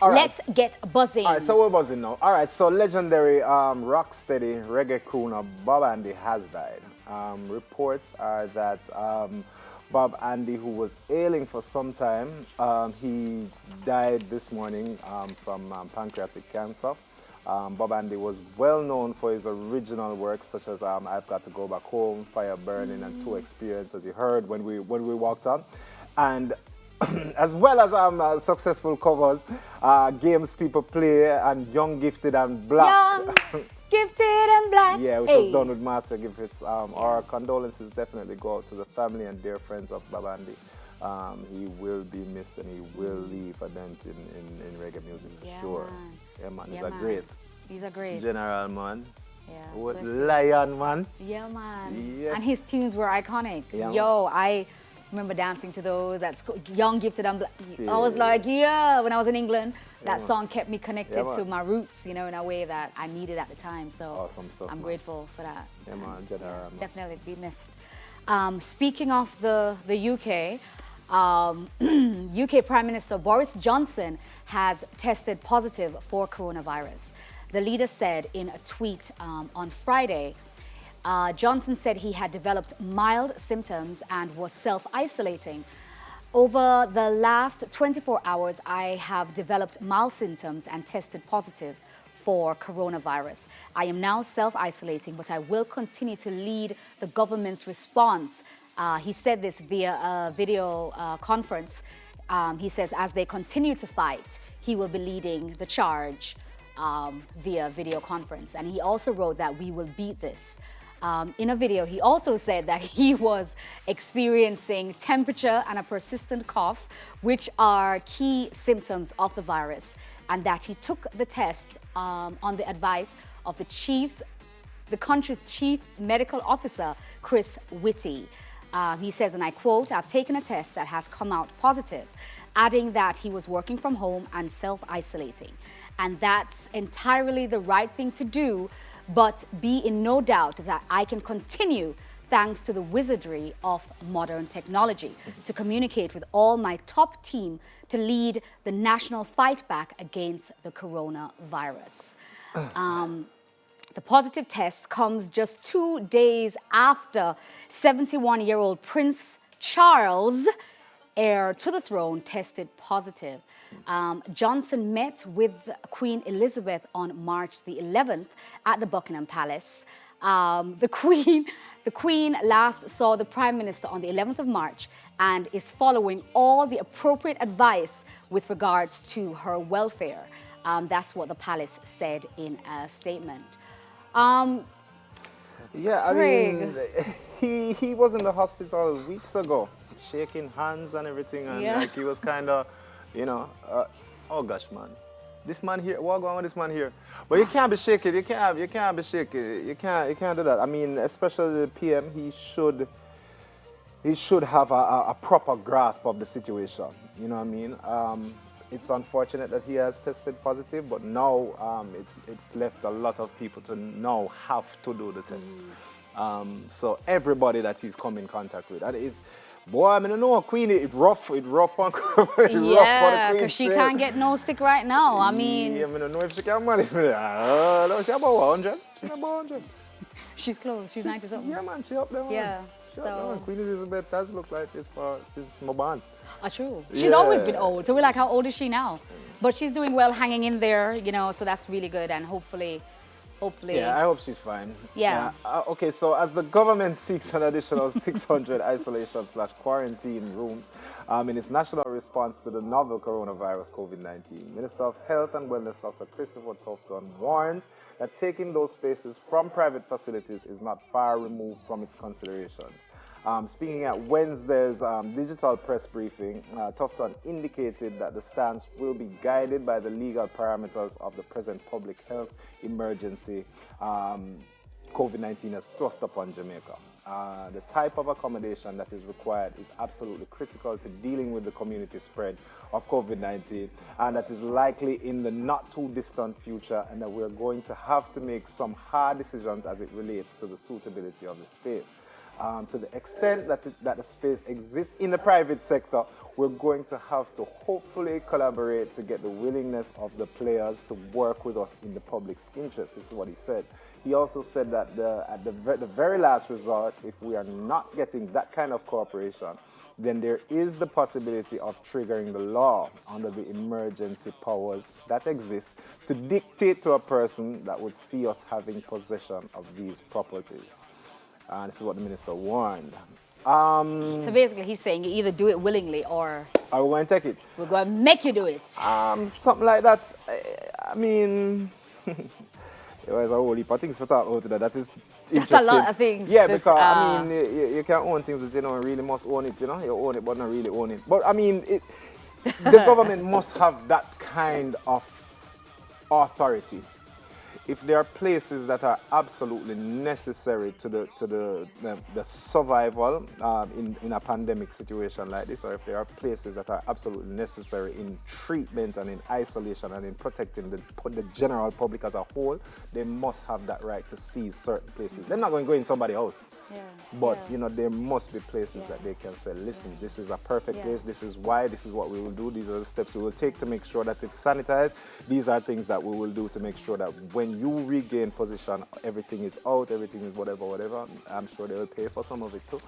All right. Let's get buzzing. All right, so we're buzzing now. All right, so legendary rocksteady reggae crooner Bob Andy has died. Reports are that Bob Andy, who was ailing for some time, he died this morning from pancreatic cancer. Bob Andy was well known for his original works such as I've Got to Go Back Home, Fire Burning, and Two Experience, as you heard when we walked on. And as well as successful covers, games people play, and Young, Gifted, and Black. Young, gifted, and black. Yeah, which was done with Master Gifts. Our condolences definitely go out to the family and dear friends of Babandi. He will be missed and he will leave a dent in reggae music for sure. Man. Yeah, man. Yeah, He's a great He's a great general, man. Yeah, What bless you. lion, man. Yeah, man. Yeah. And his tunes were iconic. Yeah, Yo, I remember dancing to those. That's Young, Gifted, and Black. I was Yeah. like, yeah. When I was in England, that man. song kept me connected Yeah, to man. my roots, in a way that I needed at the time. So Awesome stuff, I'm man. grateful for that. Yeah, man. General, man. Definitely be missed. Speaking of the UK, UK Prime Minister Boris Johnson has tested positive for coronavirus. The leader said in a tweet on Friday, Johnson said he had developed mild symptoms and was self-isolating. Over the last 24 hours, I have developed mild symptoms and tested positive for coronavirus. I am now self-isolating, but I will continue to lead the government's response. He said this via a video conference. He says as they continue to fight, he will be leading the charge via video conference. And he also wrote that we will beat this. In a video, he also said that he was experiencing temperature and a persistent cough, which are key symptoms of the virus, and that he took the test on the advice of the country's chief medical officer, Chris Whitty. He says, and I quote, "I've taken a test that has come out positive," adding that he was working from home and self-isolating. And that's entirely the right thing to do, but be in no doubt that I can continue, thanks to the wizardry of modern technology, to communicate with all my top team to lead the national fight back against the coronavirus. The positive test comes just 2 days after 71-year-old Prince Charles, heir to the throne, tested positive. Johnson met with Queen Elizabeth on March the 11th at the Buckingham Palace. The Queen last saw the Prime Minister on the 11th of March and is following all the appropriate advice with regards to her welfare. That's what the palace said in a statement. Yeah, I Craig. mean, he was in the hospital weeks ago, shaking hands and everything, and Yeah. like he was kind of, oh gosh, man, this man here, what going on with this man here? But you can't be shaking, you can't be shaking, you can't do that. I mean, especially the PM, he should have a proper grasp of the situation. You know what I mean? It's unfortunate that he has tested positive, but now it's left a lot of people to now have to do the test. So everybody that he's come in contact with, that is, boy, I mean, I know Queen, it rough on Yeah, because she can't get no sick right now. I mean, yeah, I don't know if she can manage it. No, she's about 100. She's about 100. she's close. She's 90 something. Yeah, man, she up there, man. Yeah, She up there, so- man. Queen Elizabeth has looked like this since my band. True. She's always been Yeah. old. So we're like, how old is she now? But she's doing well, hanging in there, so that's really good. And hopefully. Yeah, I hope she's fine. Yeah. Okay, so as the government seeks an additional 600 isolation/quarantine rooms in its national response to the novel coronavirus COVID-19, Minister of Health and Wellness Dr. Christopher Tufton warns that taking those spaces from private facilities is not far removed from its considerations. Speaking at Wednesday's digital press briefing, Tufton indicated that the stance will be guided by the legal parameters of the present public health emergency COVID-19 has thrust upon Jamaica. The type of accommodation that is required is absolutely critical to dealing with the community spread of COVID-19, and that is likely in the not too distant future, and that we're going to have to make some hard decisions as it relates to the suitability of the space. To the extent that the space exists in the private sector, we're going to have to hopefully collaborate to get the willingness of the players to work with us in the public's interest. This is what he said. He also said that at the very last resort, if we are not getting that kind of cooperation, then there is the possibility of triggering the law under the emergency powers that exist to dictate to a person that would see us having possession of these properties. And this is what the minister warned. So basically, he's saying you either do it willingly or Are we going to take it? we're going to make you do it. Something like that. I mean, there's a whole heap of things for talk about today. That is interesting. That's a lot of things. Yeah, that, because I mean, you can own things, but you don't really must own it. You know, you own it, but not really own it. But I mean, the government must have that kind of authority. If there are places that are absolutely necessary to the survival in a pandemic situation like this, or if there are places that are absolutely necessary in treatment and in isolation and in protecting the general public as a whole, they must have that right to seize certain places. They're not going to go in somebody's house, but you know, there must be places that they can say, listen, this is a perfect place, this is why, this is what we will do, these are the steps we will take to make sure that it's sanitized, these are things that we will do to make sure that when you regain position, everything is out, everything is whatever. I'm sure they will pay for some of it too.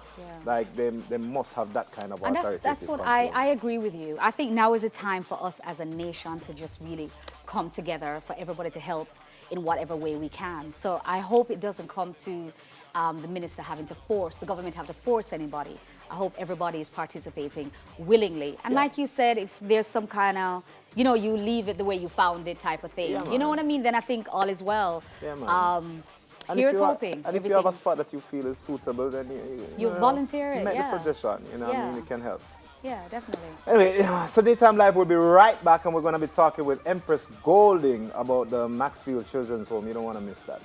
Like they must have that kind of authority. And that's what I agree with you. I think now is a time for us as a nation to just really come together, for everybody to help in whatever way we can. So I hope it doesn't come to the minister having to force, the government have to force anybody. I hope everybody is participating willingly. And like you said, if there's some kind of, you know, you leave it the way you found it type of thing. You know what I mean? Then I think all is well. Here's hoping. And if you have a spot that you feel is suitable, then you volunteer it. Make the suggestion. You know, I mean, it can help. Yeah, definitely. Anyway, so Daytime Live will be right back, and we're going to be talking with Empress Golding about the Maxfield Children's Home. You don't want to miss that.